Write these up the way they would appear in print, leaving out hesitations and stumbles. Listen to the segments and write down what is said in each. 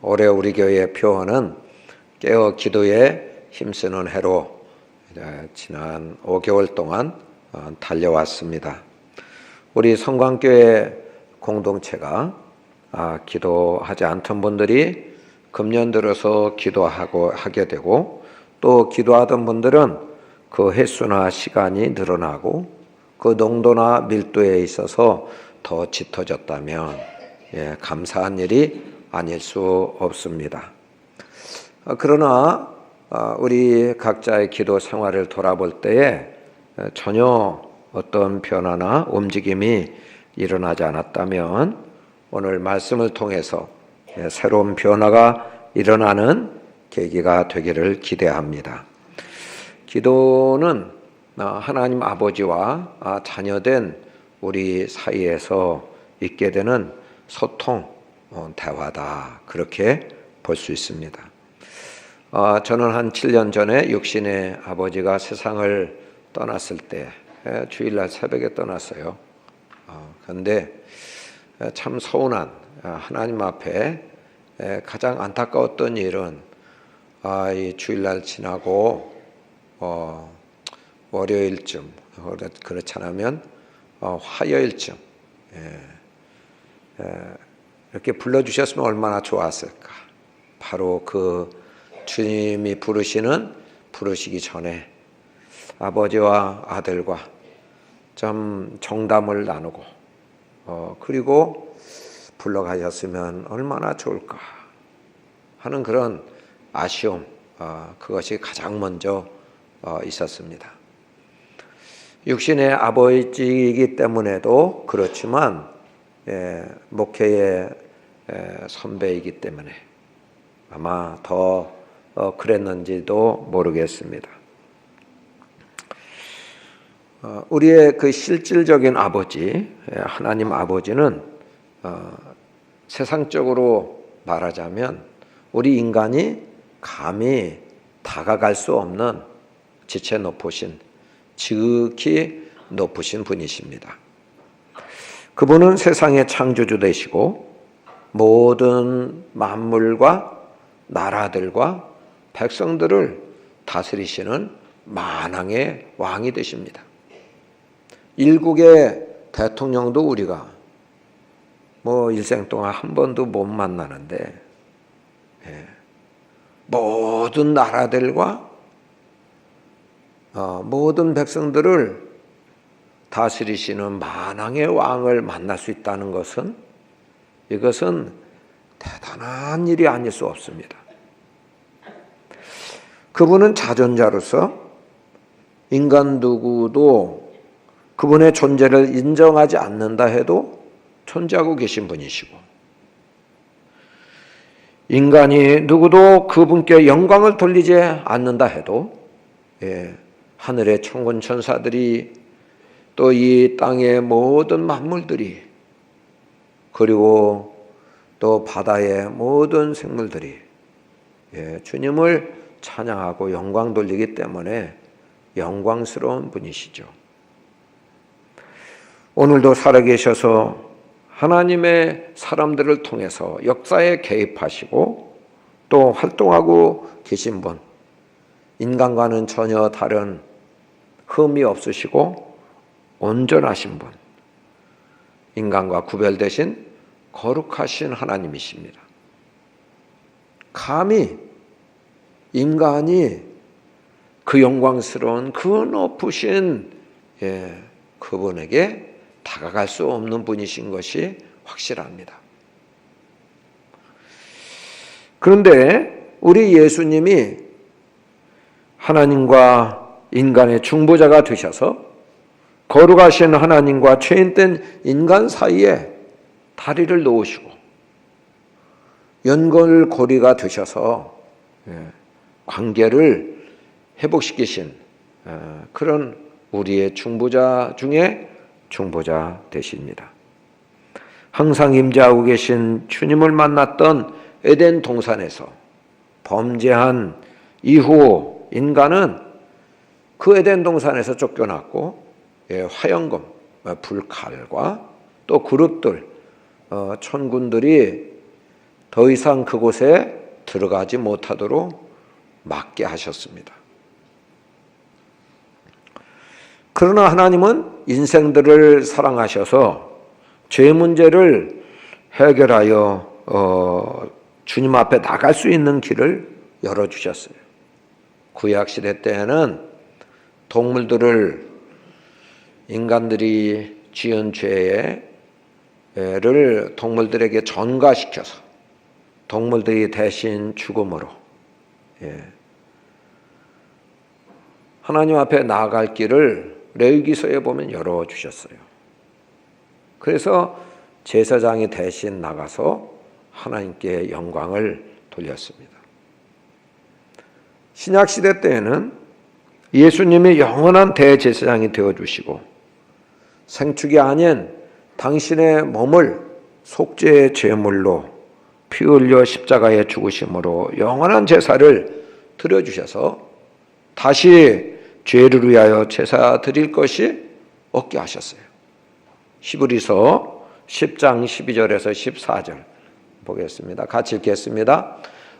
올해 우리 교회의 표어는 깨어 기도에 힘쓰는 해로 지난 5개월 동안 달려왔습니다. 우리 성광교회 공동체가 기도하지 않던 분들이 금년 들어서 하게 되고, 또 기도하던 분들은 그 횟수나 시간이 늘어나고 그 농도나 밀도에 있어서 더 짙어졌다면 감사한 일이 아닐 수 없습니다. 그러나 우리 각자의 기도 생활을 돌아볼 때에 전혀 어떤 변화나 움직임이 일어나지 않았다면 오늘 말씀을 통해서 새로운 변화가 일어나는 계기가 되기를 기대합니다. 기도는 하나님 아버지와 자녀된 우리 사이에서 있게 되는 소통, 대화다, 그렇게 볼 수 있습니다. 저는 한 7년 전에 육신의 아버지가 세상을 떠났을 때 주일날 새벽에 떠났어요. 그런데 참 서운한, 하나님 앞에 가장 안타까웠던 일은 이 주일날 지나고 월요일쯤, 그렇지 않으면 화요일쯤 이렇게 불러주셨으면 얼마나 좋았을까. 바로 그 주님이 부르시기 전에 아버지와 아들과 좀 정담을 나누고 그리고 불러가셨으면 얼마나 좋을까 하는 그런 아쉬움, 그것이 가장 먼저 있었습니다. 육신의 아버지이기 때문에도 그렇지만 목회의 선배이기 때문에 아마 더 그랬는지도 모르겠습니다. 우리의 그 실질적인 아버지, 하나님 아버지는 세상적으로 말하자면 우리 인간이 감히 다가갈 수 없는 지체 높으신, 지극히 높으신 분이십니다. 그분은 세상의 창조주 되시고 모든 만물과 나라들과 백성들을 다스리시는 만왕의 왕이 되십니다. 일국의 대통령도 우리가 일생 동안 한 번도 못 만나는데 모든 나라들과 모든 백성들을 다스리시는 만왕의 왕을 만날 수 있다는 것은, 이것은 대단한 일이 아닐 수 없습니다. 그분은 자존자로서 인간 누구도 그분의 존재를 인정하지 않는다 해도 존재하고 계신 분이시고, 인간이 누구도 그분께 영광을 돌리지 않는다 해도 하늘의 천군 천사들이, 또 이 땅의 모든 만물들이, 그리고 또 바다의 모든 생물들이 주님을 찬양하고 영광 돌리기 때문에 영광스러운 분이시죠. 오늘도 살아계셔서 하나님의 사람들을 통해서 역사에 개입하시고 또 활동하고 계신 분, 인간과는 전혀 다른 흠이 없으시고 온전하신 분, 인간과 구별되신 거룩하신 하나님이십니다. 감히 인간이 그 영광스러운 그 높으신 그분에게 다가갈 수 없는 분이신 것이 확실합니다. 그런데 우리 예수님이 하나님과 인간의 중보자가 되셔서 거룩하신 하나님과 죄인된 인간 사이에 다리를 놓으시고 연결고리가 되셔서 관계를 회복시키신 그런 우리의 중보자 중에 중보자 되십니다. 항상 임재하고 계신 주님을 만났던 에덴 동산에서 범죄한 이후 인간은 그 에덴 동산에서 쫓겨났고 화영금, 불칼과 또 그룹들, 천군들이 더 이상 그곳에 들어가지 못하도록 막게 하셨습니다. 그러나 하나님은 인생들을 사랑하셔서 죄 문제를 해결하여 주님 앞에 나갈 수 있는 길을 열어주셨어요. 구약시대 때에는 동물들을 인간들이 지은 죄를 동물들에게 전가시켜서 동물들이 대신 죽음으로 하나님 앞에 나아갈 길을 레위기서에 보면 열어주셨어요. 그래서 제사장이 대신 나가서 하나님께 영광을 돌렸습니다. 신약시대 때에는 예수님이 영원한 대제사장이 되어주시고 생축이 아닌 당신의 몸을 속죄의 제물로 피 흘려 십자가에 죽으심으로 영원한 제사를 드려주셔서 다시 죄를 위하여 제사 드릴 것이 없게 하셨어요. 히브리서 10장 12절에서 14절 보겠습니다. 같이 읽겠습니다.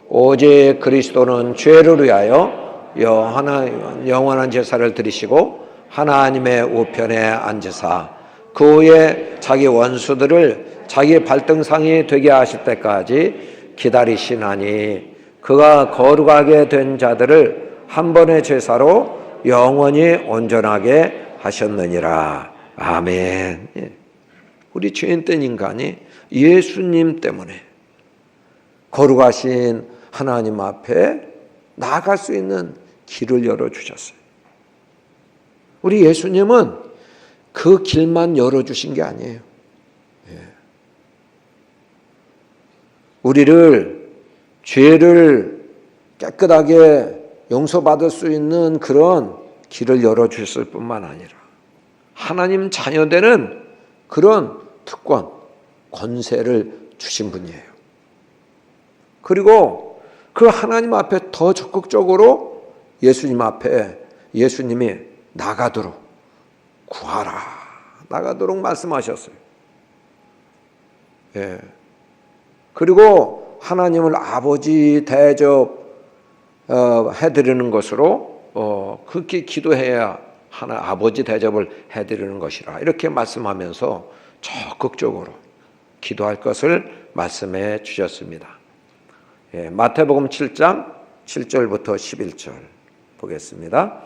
오직 그리스도는 죄를 위하여 영원한 제사를 드리시고 하나님의 우편에 앉으사 그 후에 자기 원수들을 자기 발등상이 되게 하실 때까지 기다리시나니 그가 거룩하게 된 자들을 한 번의 제사로 영원히 온전하게 하셨느니라. 아멘. 우리 죄인된 인간이 예수님 때문에 거룩하신 하나님 앞에 나아갈 수 있는 길을 열어주셨어요. 우리 예수님은 그 길만 열어주신 게 아니에요. 우리를 죄를 깨끗하게 용서받을 수 있는 그런 길을 열어주셨을 뿐만 아니라 하나님 자녀되는 그런 특권, 권세를 주신 분이에요. 그리고 그 하나님 앞에 더 적극적으로 예수님 앞에 예수님이 나가도록 구하라, 나가도록 말씀하셨어요. 그리고 하나님을 아버지 대접 해드리는 것으로 그렇게 기도해야 아버지 대접을 해드리는 것이라 이렇게 말씀하면서 적극적으로 기도할 것을 말씀해 주셨습니다. 마태복음 7장 7절부터 11절 보겠습니다.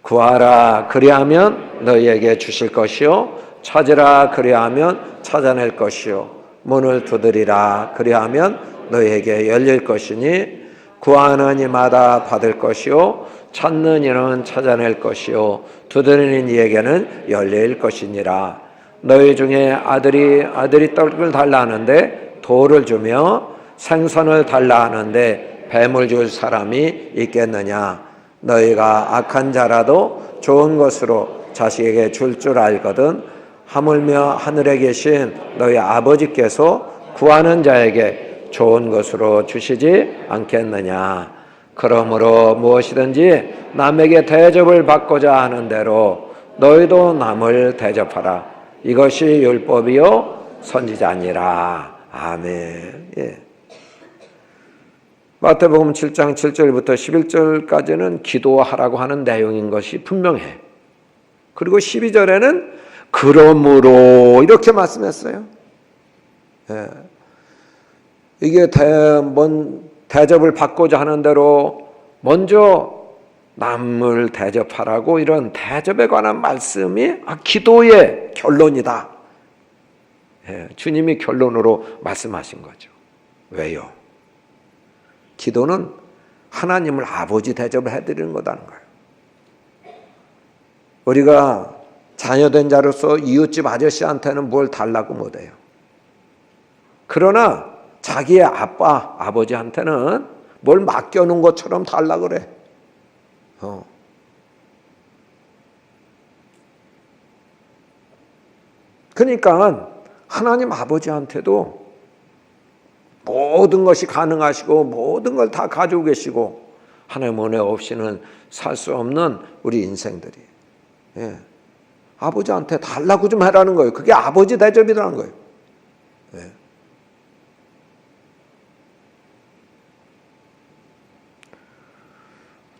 구하라 그리하면 너희에게 주실 것이요 찾으라 그리하면 찾아낼 것이요 문을 두드리라 그리하면 너희에게 열릴 것이니 구하는 이마다 받을 것이요 찾는 이는 찾아낼 것이요 두드리는 이에게는 열릴 것이니라. 너희 중에 아들이 떡을 달라 하는데 돌을 주며 생선을 달라 하는데 뱀을 줄 사람이 있겠느냐. 너희가 악한 자라도 좋은 것으로 자식에게 줄 알거든 하물며 하늘에 계신 너희 아버지께서 구하는 자에게 좋은 것으로 주시지 않겠느냐. 그러므로 무엇이든지 남에게 대접을 받고자 하는 대로 너희도 남을 대접하라. 이것이 율법이요 선지자니라. 아멘. 마태복음 7장 7절부터 11절까지는 기도하라고 하는 내용인 것이 분명해. 그리고 12절에는 그러므로 이렇게 말씀했어요. 이게 대접을 받고자 하는 대로 먼저 남을 대접하라고 이런 대접에 관한 말씀이 기도의 결론이다. 주님이 결론으로 말씀하신 거죠. 왜요? 기도는 하나님을 아버지 대접을 해드리는 거다는 거예요. 우리가 자녀된 자로서 이웃집 아저씨한테는 뭘 달라고 못해요. 그러나 자기의 아버지한테는 뭘 맡겨놓은 것처럼 달라고 그래. 그러니까 하나님 아버지한테도 모든 것이 가능하시고 모든 걸 다 가지고 계시고 하나님 은혜 없이는 살 수 없는 우리 인생들이 아버지한테 달라고 좀 해라는 거예요. 그게 아버지 대접이라는 거예요.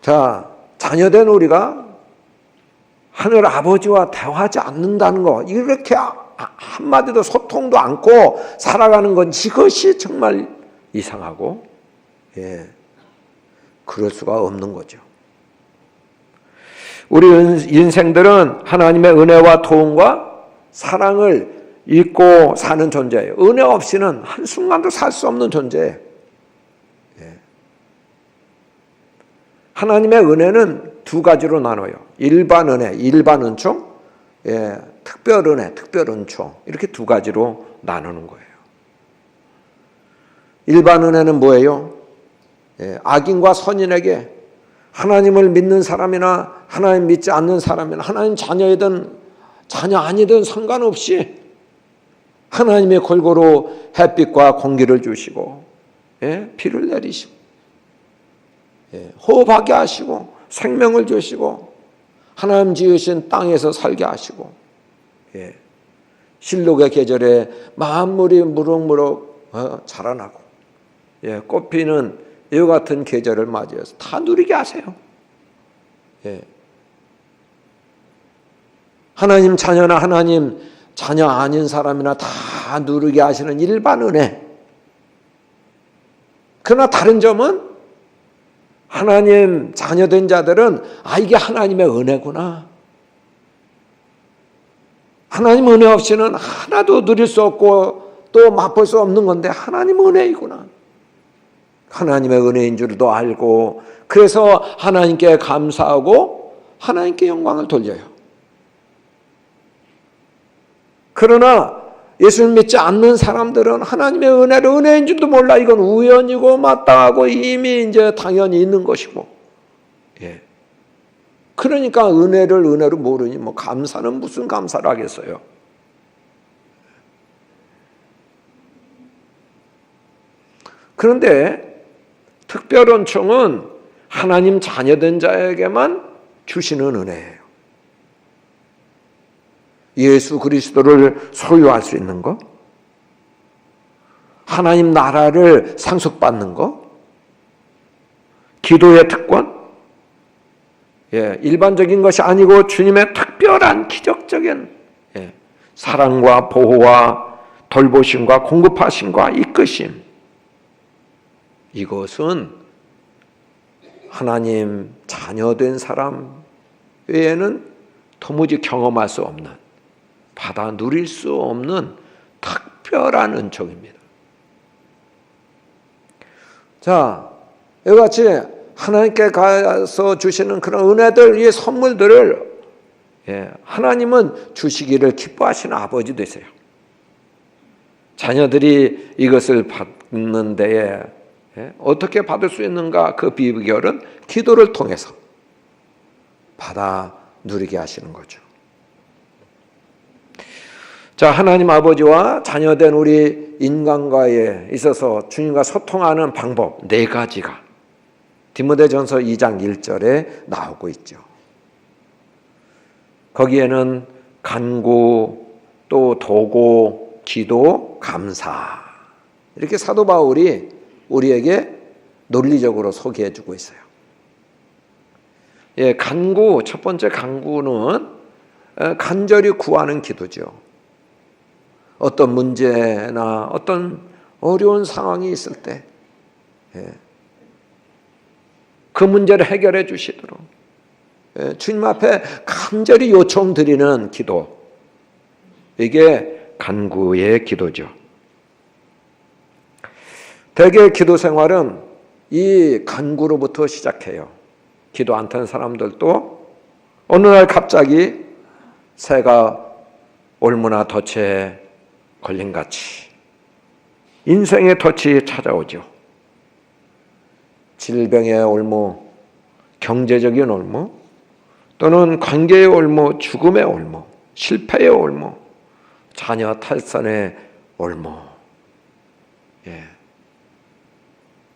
자, 자녀된 우리가 하늘 아버지와 대화하지 않는다는 거, 이렇게 한마디도 소통도 않고 살아가는 건 이것이 정말 이상하고, 그럴 수가 없는 거죠. 우리 인생들은 하나님의 은혜와 도움과 사랑을 잊고 사는 존재예요. 은혜 없이는 한순간도 살 수 없는 존재예요. 하나님의 은혜는 두 가지로 나눠요. 일반 은혜, 일반 은총, 특별 은혜, 특별 은총, 이렇게 두 가지로 나누는 거예요. 일반 은혜는 뭐예요? 악인과 선인에게 하나님을 믿는 사람이나 하나님 믿지 않는 사람이나 하나님 자녀이든 자녀 아니든 상관없이 하나님의 골고루 햇빛과 공기를 주시고 비를 내리시고 호흡하게 하시고 생명을 주시고 하나님 지으신 땅에서 살게 하시고 실록의 계절에 만물이 무럭무럭 자라나고 꽃피는 이와 같은 계절을 맞이해서 다 누리게 하세요. 하나님 자녀나 하나님 자녀 아닌 사람이나 다 누리게 하시는 일반 은혜. 그러나 다른 점은 하나님 자녀된 자들은 이게 하나님의 은혜구나. 하나님 은혜 없이는 하나도 누릴 수 없고 또 맛볼 수 없는 건데 하나님 은혜이구나. 하나님의 은혜인 줄도 알고 그래서 하나님께 감사하고 하나님께 영광을 돌려요. 그러나 예수를 믿지 않는 사람들은 하나님의 은혜를 은혜인 줄도 몰라. 이건 우연이고 마땅하고 이미 이제 당연히 있는 것이고. 그러니까 은혜를 은혜로 모르니 뭐 감사는 무슨 감사를 하겠어요. 그런데 특별 은총은 하나님 자녀된 자에게만 주시는 은혜예요. 예수 그리스도를 소유할 수 있는 것, 하나님 나라를 상속받는 것, 기도의 특권, 일반적인 것이 아니고 주님의 특별한 기적적인 사랑과 보호와 돌보심과 공급하심과 이끄심, 이것은 하나님 자녀된 사람 외에는 도무지 경험할 수 없는, 받아 누릴 수 없는 특별한 은총입니다. 자, 이와 같이 하나님께 가서 주시는 그런 은혜들, 이 선물들을 하나님은 주시기를 기뻐하시는 아버지 되세요. 자녀들이 이것을 받는 데에 어떻게 받을 수 있는가? 그 비결은 기도를 통해서 받아 누리게 하시는 거죠. 자, 하나님 아버지와 자녀된 우리 인간과에 있어서 주님과 소통하는 방법 4가지가 디모데전서 2장 1절에 나오고 있죠. 거기에는 간구, 또 도고, 기도, 감사, 이렇게 사도 바울이 우리에게 논리적으로 소개해 주고 있어요. 간구, 첫 번째 간구는 간절히 구하는 기도죠. 어떤 문제나 어떤 어려운 상황이 있을 때 그 문제를 해결해 주시도록 주님 앞에 간절히 요청드리는 기도, 이게 간구의 기도죠. 대개 기도 생활은 이 간구로부터 시작해요. 기도 안 타는 사람들도 어느 날 갑자기 새가 올무나 덫에 걸림같이 인생의 덫이 찾아오죠. 질병의 올무, 경제적인 올무, 또는 관계의 올무, 죽음의 올무, 실패의 올무, 자녀 탈선의 올무,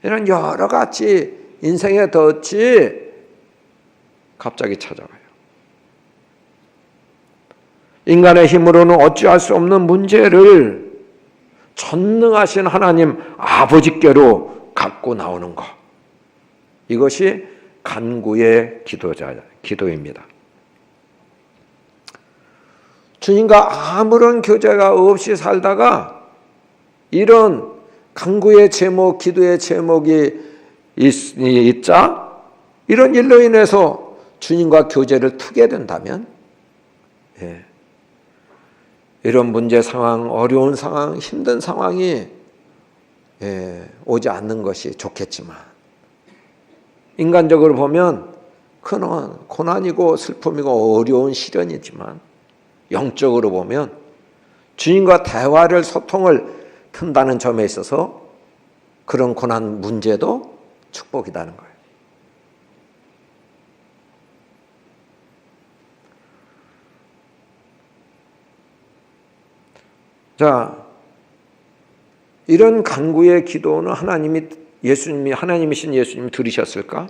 이런 여러 가지 인생의 덫이 갑자기 찾아와요. 인간의 힘으로는 어찌할 수 없는 문제를 전능하신 하나님 아버지께로 갖고 나오는 것, 이것이 간구의 기도입니다. 주님과 아무런 교제가 없이 살다가 이런 간구의 제목, 기도의 제목이 있자 이런 일로 인해서 주님과 교제를 트게 된다면 이런 문제 상황, 어려운 상황, 힘든 상황이 오지 않는 것이 좋겠지만 인간적으로 보면 그는 고난이고 슬픔이고 어려운 시련이지만 영적으로 보면 주님과 대화를 소통을 튼다는 점에 있어서 그런 고난 문제도 축복이라는 거예요. 자, 이런 간구의 기도는 하나님이신 예수님이 들으셨을까?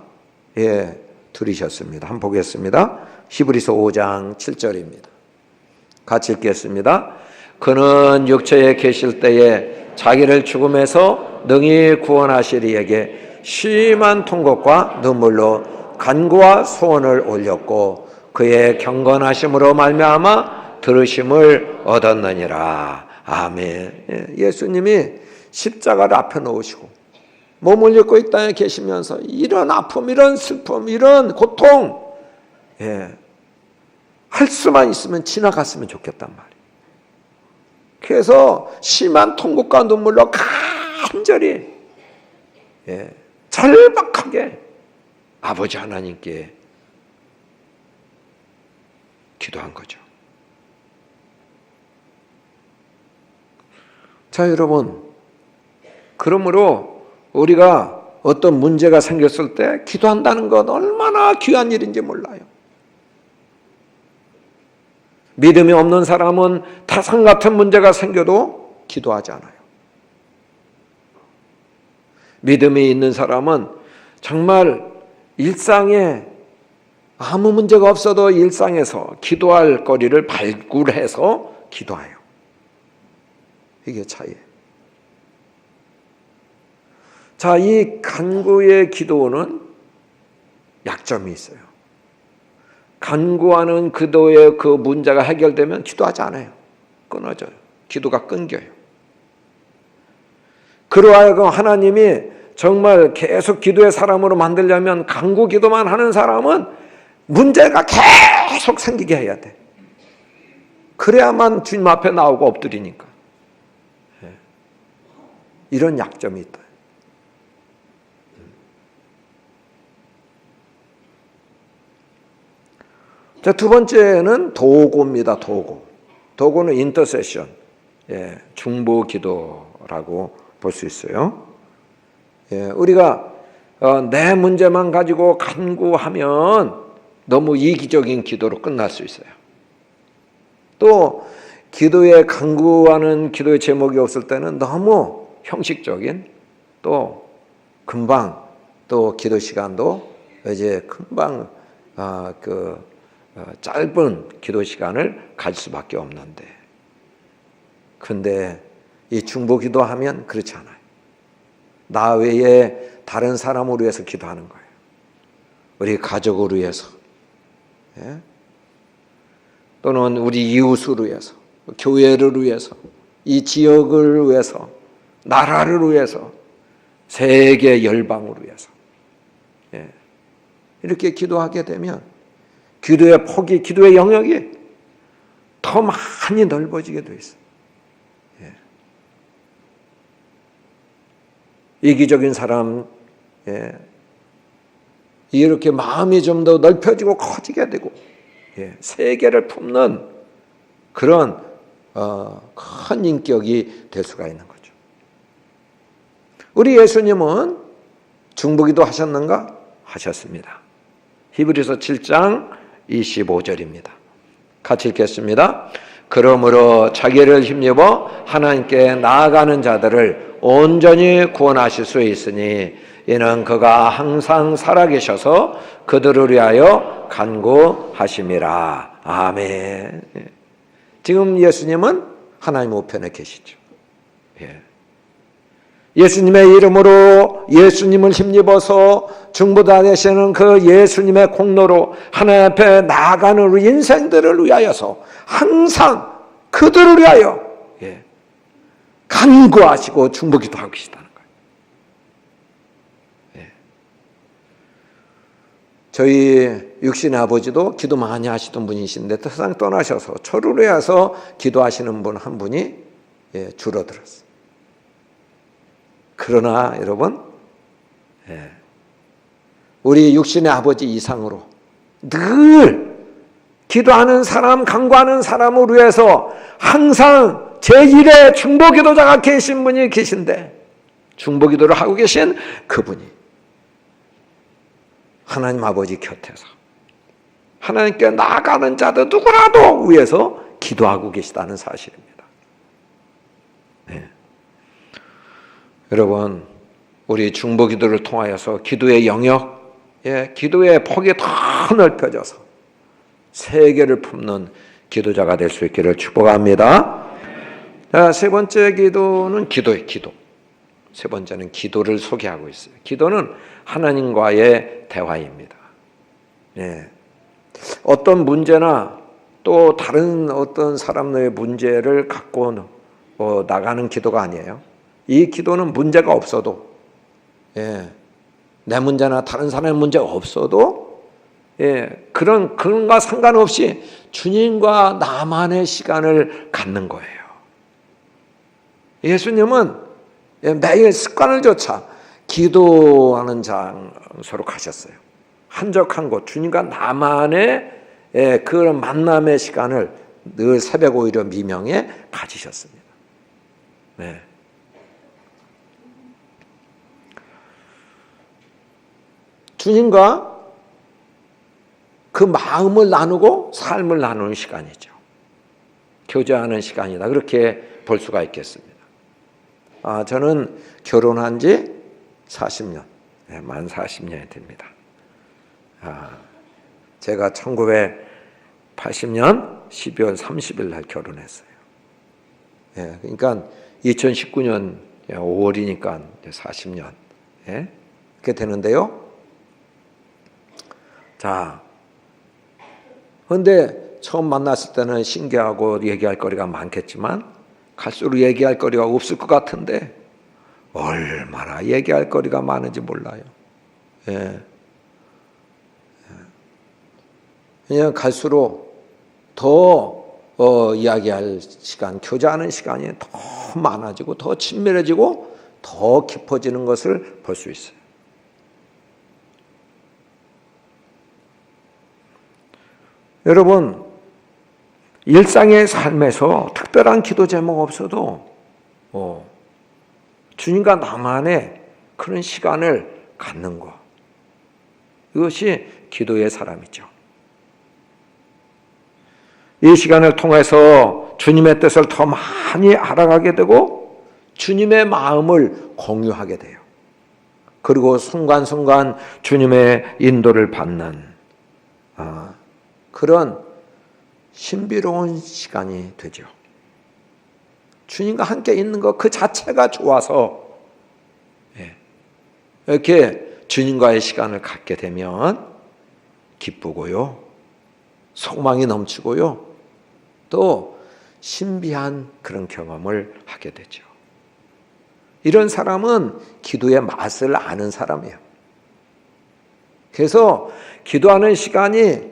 예, 들으셨습니다. 한번 보겠습니다. 히브리서 5장 7절입니다. 같이 읽겠습니다. 그는 육체에 계실 때에 자기를 죽음에서 능히 구원하시리에게 심한 통곡과 눈물로 간구와 소원을 올렸고 그의 경건하심으로 말미암아 들으심을 얻었느니라. 아멘. 예수님이 십자가를 앞에 놓으시고 몸을 입고 이 땅에 계시면서 이런 아픔, 이런 슬픔, 이런 고통 할 수만 있으면 지나갔으면 좋겠단 말이에요. 그래서 심한 통곡과 눈물로 간절히 절박하게 아버지 하나님께 기도한 거죠. 자, 여러분, 그러므로 우리가 어떤 문제가 생겼을 때 기도한다는 건 얼마나 귀한 일인지 몰라요. 믿음이 없는 사람은 태산 같은 문제가 생겨도 기도하지 않아요. 믿음이 있는 사람은 정말 일상에 아무 문제가 없어도 일상에서 기도할 거리를 발굴해서 기도해요. 이게 차이예요. 자, 이 간구의 기도는 약점이 있어요. 간구하는 기도의 그 문제가 해결되면 기도하지 않아요. 끊어져요. 기도가 끊겨요. 그러하여금 하나님이 정말 계속 기도의 사람으로 만들려면 간구 기도만 하는 사람은 문제가 계속 생기게 해야 돼. 그래야만 주님 앞에 나오고 엎드리니까. 이런 약점이 있다. 자, 두 번째는 도구입니다. 도구는 인터세션, 중보 기도라고 볼 수 있어요. 우리가 내 문제만 가지고 간구하면 너무 이기적인 기도로 끝날 수 있어요. 또 기도에 간구하는 기도의 제목이 없을 때는 너무 형식적인 또 금방 또 기도 시간도 이제 금방 짧은 기도 시간을 가질 수밖에 없는데 근데 이 중보 기도하면 그렇지 않아요. 나 외에 다른 사람을 위해서 기도하는 거예요. 우리 가족을 위해서 또는 우리 이웃을 위해서 교회를 위해서 이 지역을 위해서 나라를 위해서 세계 열방을 위해서 이렇게 기도하게 되면 기도의 폭이 기도의 영역이 더 많이 넓어지게 돼 있어요. 이기적인 사람 이렇게 마음이 좀 더 넓혀지고 커지게 되고 세계를 품는 그런 큰 인격이 될 수가 있는 거죠. 우리 예수님은 중보기도 하셨는가? 하셨습니다. 히브리서 7장 25절입니다. 같이 읽겠습니다. 그러므로 자기를 힘입어 하나님께 나아가는 자들을 온전히 구원하실 수 있으니 이는 그가 항상 살아계셔서 그들을 위하여 간구하심이라. 아멘. 지금 예수님은 하나님 우편에 계시죠. 예수님의 이름으로 예수님을 힘입어서 중보자되시는 그 예수님의 공로로 하나님 앞에 나아가는 우리 인생들을 위하여서 항상 그들을 위하여 간구하시고 중보기도 하고 계시다는 거예요. 저희 육신의 아버지도 기도 많이 하시던 분이신데 세상 떠나셔서 저를 위해서 기도하시는 분 한 분이 줄어들었어요. 그러나 여러분, 우리 육신의 아버지 이상으로 늘 기도하는 사람, 간구하는 사람을 위해서 항상 제1의 중보기도자가 계신 분이 계신데, 중보기도를 하고 계신 그분이 하나님 아버지 곁에서 하나님께 나아가는 자들 누구라도 위해서 기도하고 계시다는 사실입니다. 여러분, 우리 중보기도를 통하여서 기도의 영역, 기도의 폭이 더 넓혀져서 세계를 품는 기도자가 될 수 있기를 축복합니다. 자, 세 번째 기도는 기도예요. 기도. 세 번째는 기도를 소개하고 있어요. 기도는 하나님과의 대화입니다. 어떤 문제나 또 다른 어떤 사람의 문제를 갖고 나가는 기도가 아니에요. 이 기도는 문제가 없어도, 내 문제나 다른 사람의 문제가 없어도, 그런가 상관없이 주님과 나만의 시간을 갖는 거예요. 예수님은 매일 습관을 조차 기도하는 장소로 가셨어요. 한적한 곳, 주님과 나만의 그런 만남의 시간을 늘 새벽 오히려 미명에 가지셨습니다. 주님과 그 마음을 나누고 삶을 나누는 시간이죠. 교제하는 시간이다. 그렇게 볼 수가 있겠습니다. 저는 결혼한 지 40년, 만 40년이 됩니다. 제가 1980년 12월 30일 날 결혼했어요. 그러니까 2019년 5월이니까 40년 그렇게 되는데요. 자, 그런데 처음 만났을 때는 신기하고 얘기할 거리가 많겠지만 갈수록 얘기할 거리가 없을 것 같은데 얼마나 얘기할 거리가 많은지 몰라요. 그냥 갈수록 더 이야기할 시간, 교제하는 시간이 더 많아지고 더 친밀해지고 더 깊어지는 것을 볼 수 있어요. 여러분, 일상의 삶에서 특별한 기도 제목 없어도 주님과 나만의 그런 시간을 갖는 것, 이것이 기도의 사람이죠. 이 시간을 통해서 주님의 뜻을 더 많이 알아가게 되고 주님의 마음을 공유하게 돼요. 그리고 순간순간 주님의 인도를 받는 그런 신비로운 시간이 되죠. 주님과 함께 있는 것 그 자체가 좋아서 이렇게 주님과의 시간을 갖게 되면 기쁘고요, 소망이 넘치고요, 또 신비한 그런 경험을 하게 되죠. 이런 사람은 기도의 맛을 아는 사람이에요. 그래서 기도하는 시간이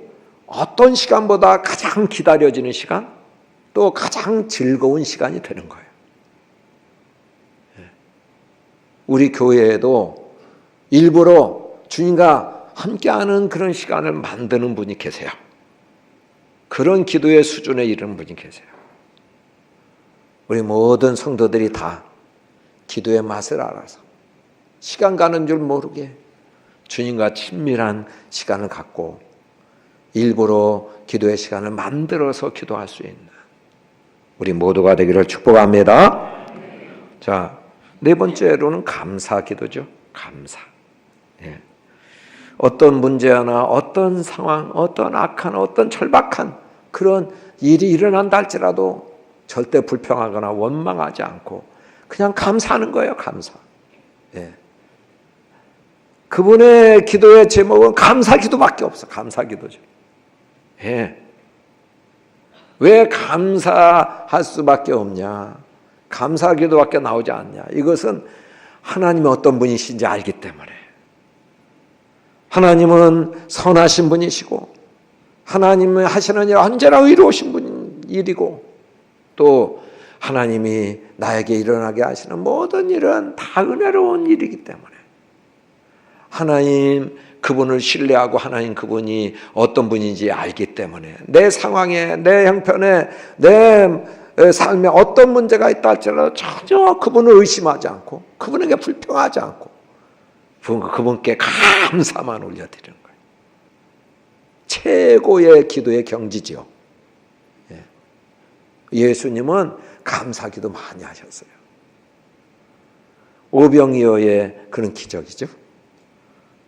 어떤 시간보다 가장 기다려지는 시간, 또 가장 즐거운 시간이 되는 거예요. 우리 교회에도 일부러 주님과 함께하는 그런 시간을 만드는 분이 계세요. 그런 기도의 수준에 이르는 분이 계세요. 우리 모든 성도들이 다 기도의 맛을 알아서 시간 가는 줄 모르게 주님과 친밀한 시간을 갖고 일부러 기도의 시간을 만들어서 기도할 수 있는 우리 모두가 되기를 축복합니다. 자, 네 번째로는 감사 기도죠. 감사. 어떤 문제나 어떤 상황, 어떤 악한, 어떤 절박한 그런 일이 일어난다 할지라도 절대 불평하거나 원망하지 않고 그냥 감사하는 거예요. 감사. 예. 그분의 기도의 제목은 감사기도밖에 없어. 감사기도죠. 예. 왜 감사할 수밖에 없냐? 감사기도밖에 나오지 않냐? 이것은 하나님이 어떤 분이신지 알기 때문에. 하나님은 선하신 분이시고 하나님은 하시는 일 언제나 의로우신 분 일이고 또 하나님이 나에게 일어나게 하시는 모든 일은 다 은혜로운 일이기 때문에 하나님 그분을 신뢰하고 하나님 그분이 어떤 분인지 알기 때문에 내 상황에 내 형편에 내 삶에 어떤 문제가 있다 할지라도 전혀 그분을 의심하지 않고 그분에게 불평하지 않고 그분께 감사만 올려드리는 거예요. 최고의 기도의 경지지요. 예수님은 감사기도 많이 하셨어요. 오병이어의 그런 기적이죠.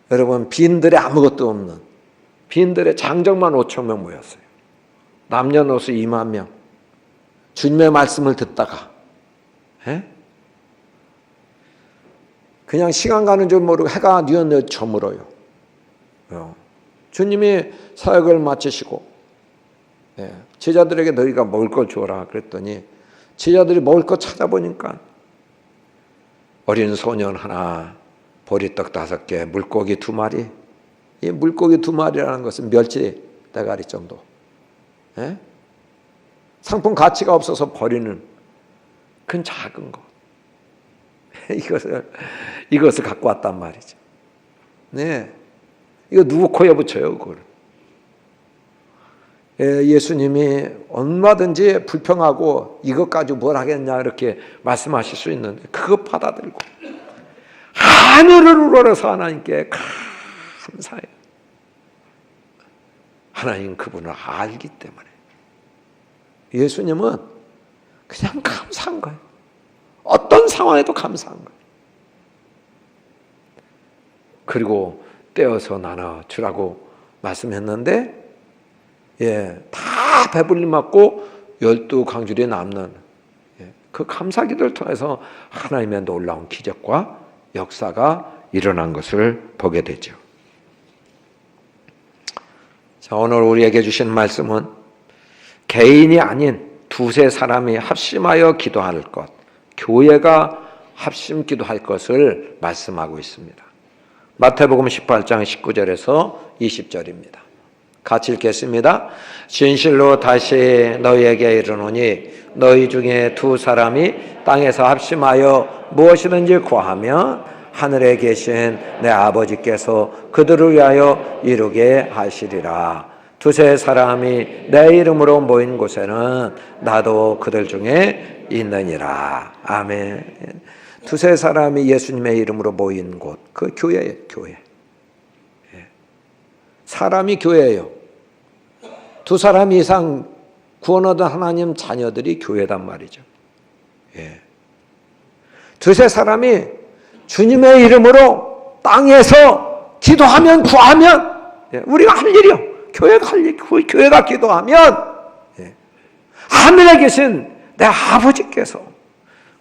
여러분 빈들에 아무것도 없는 빈들에 장정만 5천 명 모였어요. 남녀노소 2만 명. 주님의 말씀을 듣다가 그냥 시간 가는 줄 모르고 해가 뉘엿뉘엿 저물어요. 주님이 사역을 마치시고 제자들에게 너희가 먹을 걸 주어라 그랬더니 제자들이 먹을 거 찾아보니까 어린 소년 하나, 보리떡 5개, 물고기 2마리. 이 물고기 2마리라는 것은 멸치 대가리 정도. 상품 가치가 없어서 버리는 큰 작은 것. 이것을 갖고 왔단 말이죠. 네, 이거 누구 코에 붙여요, 그걸? 예수님이 얼마든지 불평하고 이것 가지고 뭘 하겠냐 이렇게 말씀하실 수 있는데 그것 받아들고 하늘을 우러러서 하나님께 감사해요. 하나님 그분을 알기 때문에 예수님은 그냥 감사한 거예요. 어떤 상황에도 감사한 거예요. 그리고 떼어서 나눠 주라고 말씀했는데 다 배불리 맞고 12광줄이 남는 그 감사기도를 통해서 하나님의 놀라운 기적과 역사가 일어난 것을 보게 되죠. 자, 오늘 우리에게 주신 말씀은 개인이 아닌 2-3 사람이 합심하여 기도할 것, 교회가 합심 기도할 것을 말씀하고 있습니다. 마태복음 18장 19절에서 20절입니다. 같이 읽겠습니다. 진실로 다시 너희에게 이르노니 너희 중에 2 사람이 땅에서 합심하여 무엇이든지 구하면 하늘에 계신 내 아버지께서 그들을 위하여 이루게 하시리라. 2-3 사람이 내 이름으로 모인 곳에는 나도 그들 중에 있느니라. 아멘. 2-3 사람이 예수님의 이름으로 모인 곳, 그 교회예요, 교회. 사람이 교회예요. 2 사람 이상 구원 얻은 하나님 자녀들이 교회단 말이죠. 2-3 사람이 주님의 이름으로 땅에서 기도하면 구하면 우리가 할 일이요. 교회가 할 일, 교회가 기도하면 하늘에 계신 내 아버지께서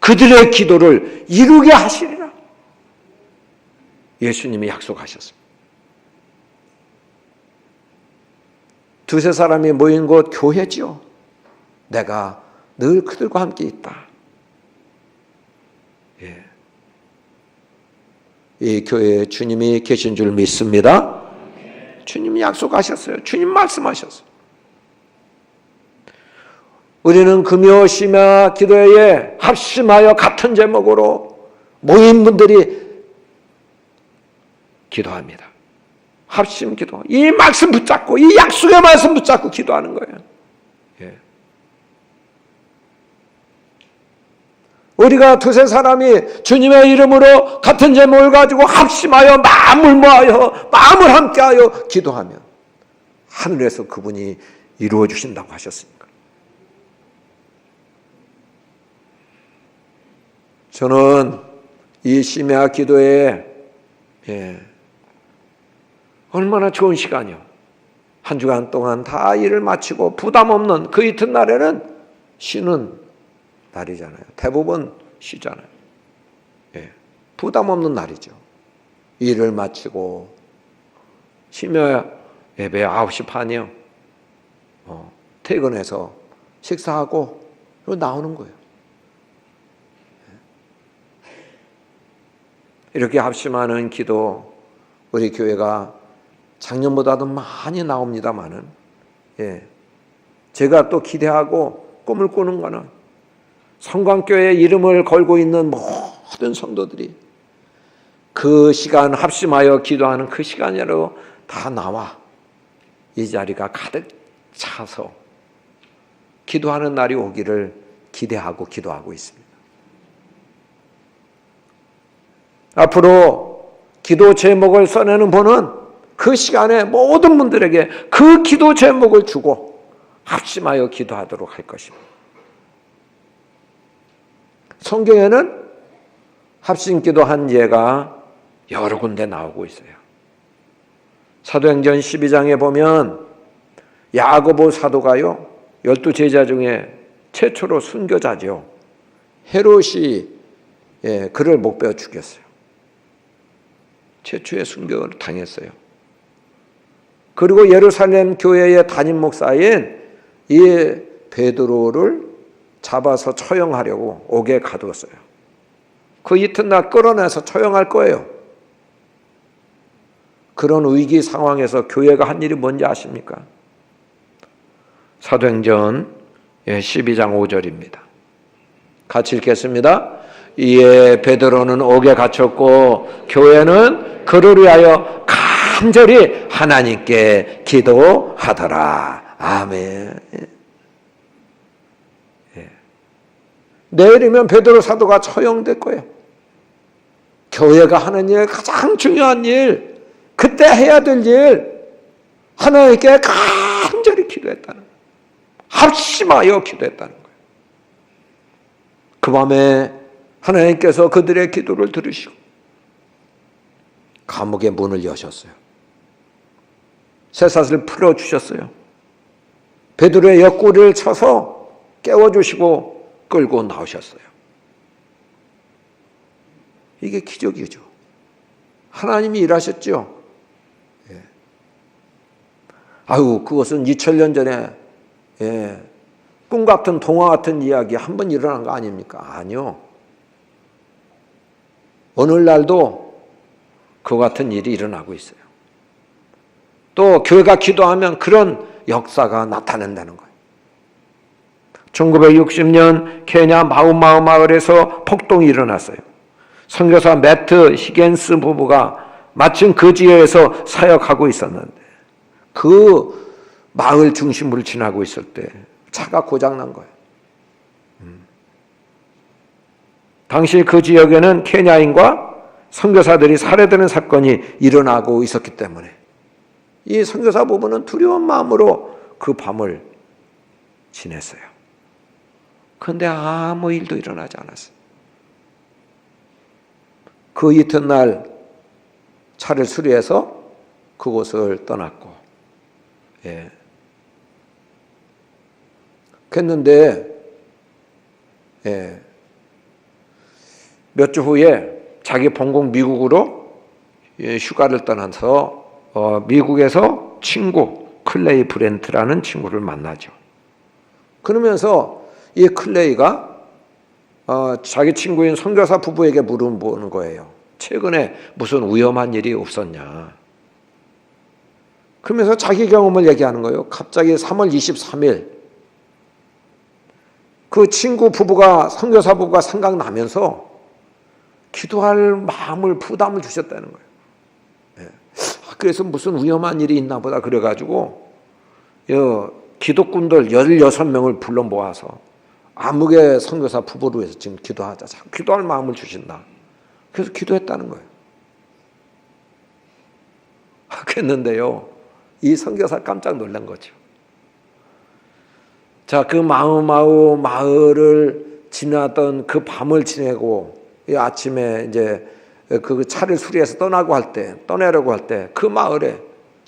그들의 기도를 이루게 하시리라. 예수님이 약속하셨습니다. 2-3 사람이 모인 곳 교회지요. 내가 늘 그들과 함께 있다. 이 교회에 주님이 계신 줄 믿습니다. 주님이 약속하셨어요. 주님 말씀하셨어요. 우리는 금요 심야 기도회에 합심하여 같은 제목으로 모인 분들이 기도합니다. 합심 기도. 이 말씀 붙잡고 이 약속의 말씀 붙잡고 기도하는 거예요. 우리가 2-3 사람이 주님의 이름으로 같은 제목을 가지고 합심하여 마음을 모아요. 마음을 함께하여 기도하면 하늘에서 그분이 이루어 주신다고 하셨으니까. 저는 이 심야 기도에 얼마나 좋은 시간이요. 한 주간 동안 다 일을 마치고 부담 없는 그 이튿날에는 쉬는 날이잖아요. 대부분 쉬잖아요. 부담 없는 날이죠. 일을 마치고 심야 예배 9시 반이요. 퇴근해서 식사하고 그리고 나오는 거예요. 이렇게 합심하는 기도 우리 교회가 작년보다도 많이 나옵니다마는 제가 또 기대하고 꿈을 꾸는 거는 성광교회의 이름을 걸고 있는 모든 성도들이 그 시간 합심하여 기도하는 그 시간이라도 다 나와 이 자리가 가득 차서 기도하는 날이 오기를 기대하고 기도하고 있습니다. 앞으로 기도 제목을 써내는 분은 그 시간에 모든 분들에게 그 기도 제목을 주고 합심하여 기도하도록 할 것입니다. 성경에는 합심 기도한 예가 여러 군데 나오고 있어요. 사도행전 12장에 보면 야고보 사도가요 12제자 중에 최초로 순교자죠. 헤롯이 그를 목베어 죽였어요. 최초의 순교를 당했어요. 그리고 예루살렘 교회의 담임 목사인 이 베드로를 잡아서 처형하려고 옥에 가두었어요. 그 이튿날 끌어내서 처형할 거예요. 그런 위기 상황에서 교회가 한 일이 뭔지 아십니까? 사도행전 12장 5절입니다. 같이 읽겠습니다. 이에 베드로는 옥에 갇혔고 교회는 그를 위하여 간절히 하나님께 기도하더라. 아멘. 내일이면 베드로 사도가 처형될 거예요. 교회가 하는 일, 가장 중요한 일, 그때 해야 될 일, 하나님께 간절히 기도했다는 거예요. 합심하여 기도했다는 거예요. 그 밤에 하나님께서 그들의 기도를 들으시고 감옥의 문을 여셨어요. 쇠사슬을 풀어주셨어요. 베드로의 옆구리를 쳐서 깨워주시고 끌고 나오셨어요. 이게 기적이죠. 하나님이 일하셨죠. 아유, 그것은 2000년 전에 꿈 같은 동화 같은 이야기 한 번 일어난 거 아닙니까? 아니요. 오늘날도 그 같은 일이 일어나고 있어요. 또 교회가 기도하면 그런 역사가 나타난다는 거예요. 1960년 케냐 마우마우 마을에서 폭동이 일어났어요. 선교사 매트 히겐스 부부가 마침 그 지역에서 사역하고 있었는데 그 마을 중심부를 지나고 있을 때 차가 고장난 거예요. 당시 그 지역에는 케냐인과 선교사들이 살해되는 사건이 일어나고 있었기 때문에 이 선교사 부부는 두려운 마음으로 그 밤을 지냈어요. 그런데 아무 일도 일어나지 않았어요. 그 이튿날 차를 수리해서 그곳을 떠났고, 그랬는데 몇 주 후에 자기 본국 미국으로 휴가를 떠나서 미국에서 친구 클레이 브렌트라는 친구를 만나죠. 그러면서 이 클레이가 자기 친구인 선교사 부부에게 물어보는 거예요. 최근에 무슨 위험한 일이 없었냐. 그러면서 자기 경험을 얘기하는 거예요. 갑자기 3월 23일 그 친구 부부가 선교사 부부가 생각나면서 기도할 마음을 부담을 주셨다는 거예요. 그래서 무슨 위험한 일이 있나 보다 그래가지고 기독군들 16명을 불러 모아서 암흑의 선교사 부부를 위해서 지금 기도하자. 기도할 마음을 주신다. 그래서 기도했다는 거예요. 그랬는데요, 이 선교사 깜짝 놀란 거죠. 자, 그 마우마우 마을을 지나던 그 밤을 지내고 이 아침에 이제 그 차를 수리해서 떠내려고 할 때 그 마을에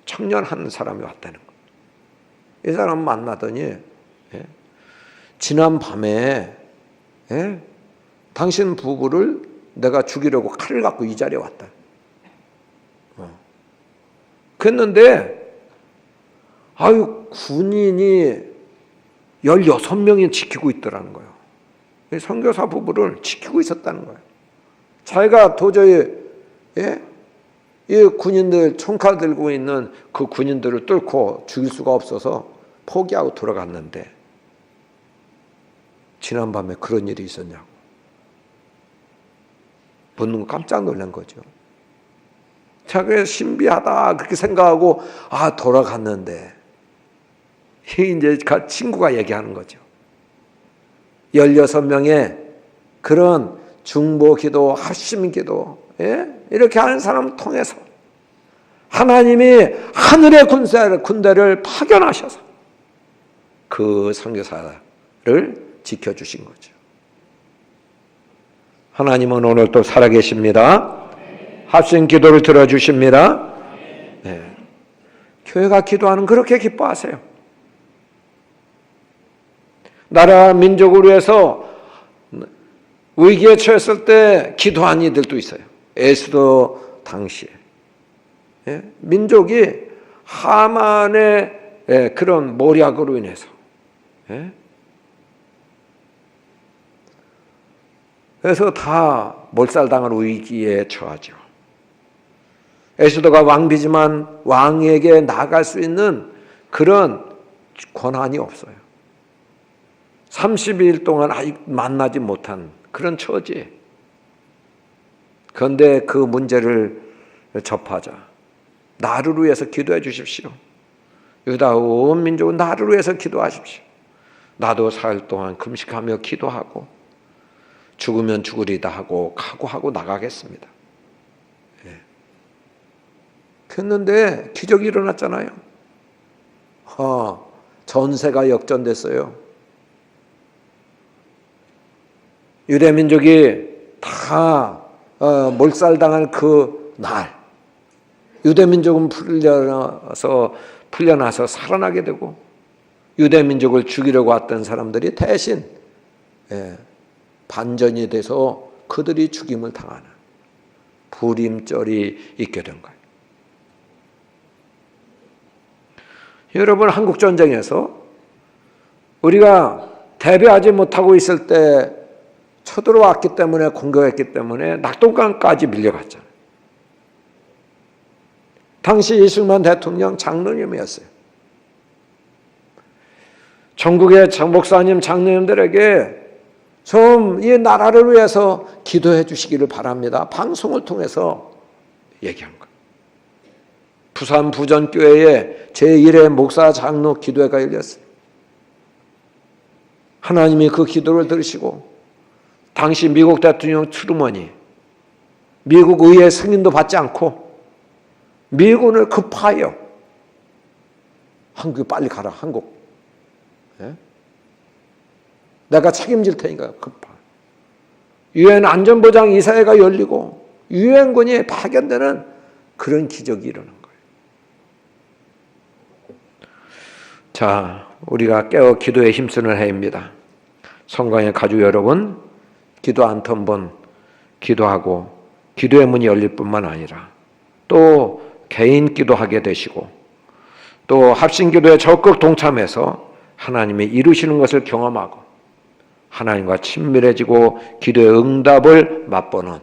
청년 한 사람이 왔다는 거예요. 이 사람 만나더니 지난 밤에 당신 부부를 내가 죽이려고 칼을 갖고 이 자리에 왔다. 그랬는데 군인이 16명이 지키고 있더라는 거예요. 선교사 부부를 지키고 있었다는 거예요. 자기가 도저히 이 군인들 총칼 들고 있는 그 군인들을 뚫고 죽일 수가 없어서 포기하고 돌아갔는데 지난밤에 그런 일이 있었냐고 묻는 거 깜짝 놀란 거죠. 자기가 신비하다 그렇게 생각하고 돌아갔는데 이제 친구가 얘기하는 거죠. 16명의 그런 중보기도, 합심기도 이렇게 하는 사람을 통해서 하나님이 하늘의 군대를 파견하셔서 그 선교사를 지켜주신 거죠. 하나님은 오늘 또 살아계십니다. 합심 기도를 들어주십니다. 네. 교회가 기도하는 그렇게 기뻐하세요. 나라 민족을 위해서 위기에 처했을 때 기도한 이들도 있어요. 에스더 당시에 민족이 하만의 그런 모략으로 인해서 그래서 다 몰살당한 위기에 처하죠. 에스더가 왕비지만 왕에게 나갈 수 있는 그런 권한이 없어요. 30일 동안 만나지 못한 그런 처지. 그런데 그 문제를 접하자. 나를 위해서 기도해 주십시오. 유다 온 민족은 나를 위해서 기도하십시오. 나도 사흘 동안 금식하며 기도하고 죽으면 죽으리다 하고 각오하고 나가겠습니다. 그랬는데 기적이 일어났잖아요. 전세가 역전됐어요. 유대민족이 다 몰살당한 그 날 유대민족은 풀려나서 살아나게 되고 유대민족을 죽이려고 왔던 사람들이 대신 반전이 돼서 그들이 죽임을 당하는 불임절이 있게 된 거예요. 여러분, 한국전쟁에서 우리가 대비하지 못하고 있을 때 쳐들어왔기 때문에 공격했기 때문에 낙동강까지 밀려갔잖아요. 당시 이승만 대통령 장로님이었어요. 전국의 목사님, 장로님들에게 좀 이 나라를 위해서 기도해 주시기를 바랍니다. 방송을 통해서 얘기한 거예요. 부산 부전교회에 제1회 목사 장로 기도회가 열렸어요. 하나님이 그 기도를 들으시고 당시 미국 대통령 트루먼이 미국 의회 승인도 받지 않고 미군을 급파하여 한국에 빨리 가라, 한국. 내가 책임질 테니까 급파. 유엔 안전보장 이사회가 열리고 유엔군이 파견되는 그런 기적이 일어난 거예요. 자, 우리가 깨어 기도에 힘쓰는 해입니다. 성광의 가족 여러분, 기도 한 번 기도하고 기도의 문이 열릴 뿐만 아니라 또 개인 기도하게 되시고 또 합심기도에 적극 동참해서 하나님이 이루시는 것을 경험하고 하나님과 친밀해지고 기도의 응답을 맛보는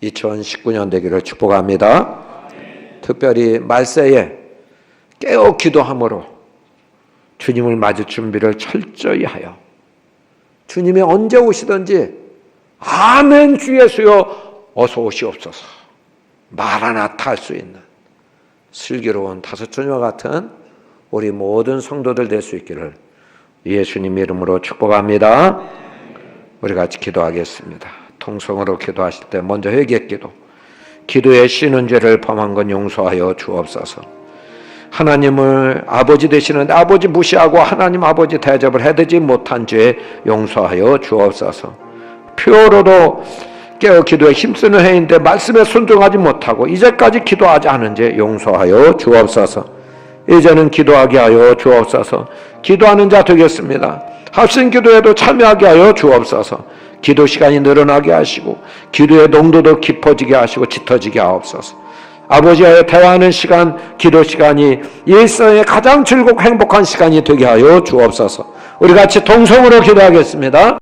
2019년 되기를 축복합니다. 특별히 말세에 깨어 기도함으로 주님을 맞을 준비를 철저히 하여 주님이 언제 오시든지 아멘 주 예수여 어서 오시옵소서 마라나타 할 수 있는 슬기로운 다섯처녀와 같은 우리 모든 성도들 될 수 있기를 예수님 이름으로 축복합니다. 우리 같이 기도하겠습니다. 통성으로 기도하실 때 먼저 회개기도, 기도에 쉬는 죄를 범한 건 용서하여 주옵소서. 하나님을 아버지 되시는데 아버지 무시하고 하나님 아버지 대접을 해드리지 못한 죄 용서하여 주옵소서. 표로도 깨어 기도에 힘쓰는 해인데 말씀에 순종하지 못하고 이제까지 기도하지 않은 죄 용서하여 주옵소서. 이제는 기도하게 하여 주옵소서. 기도하는 자 되겠습니다. 합심 기도에도 참여하게 하여 주옵소서. 기도 시간이 늘어나게 하시고 기도의 농도도 깊어지게 하시고 짙어지게 하옵소서. 아버지와의 대화하는 시간, 기도 시간이 일생의 가장 즐겁고 행복한 시간이 되게 하여 주옵소서. 우리 같이 동성으로 기도하겠습니다.